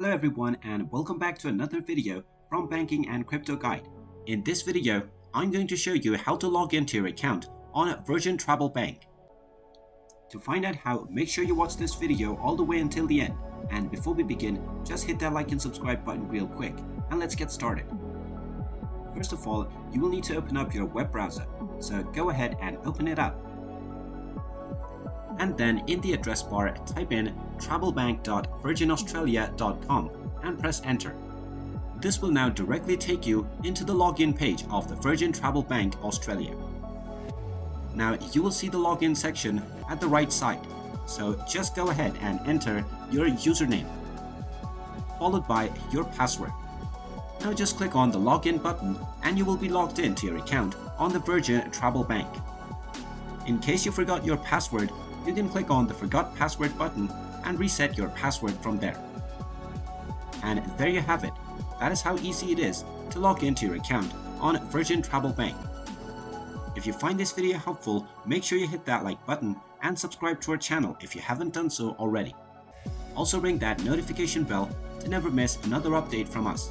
Hello everyone and welcome back to another video from Banking and Crypto Guide. In this video, I'm going to show you how to log into your account on Virgin Travel Bank. To find out how, make sure you watch this video all the way until the end. And before we begin, just hit that like and subscribe button real quick and let's get started. First of all, you will need to open up your web browser, so go ahead and open it up. And then in the address bar, type in travelbank.virginaustralia.com and press enter. This will now directly take you into the login page of the Virgin Travel Bank Australia. Now you will see the login section at the right side, so just go ahead and enter your username, followed by your password. Now just click on the login button and you will be logged into your account on the Virgin Travel Bank. In case you forgot your password, you can click on the Forgot Password button and reset your password from there. And there you have it. That is how easy it is to log into your account on Virgin Travel Bank. If you find this video helpful, make sure you hit that like button and subscribe to our channel if you haven't done so already. Also ring that notification bell to never miss another update from us.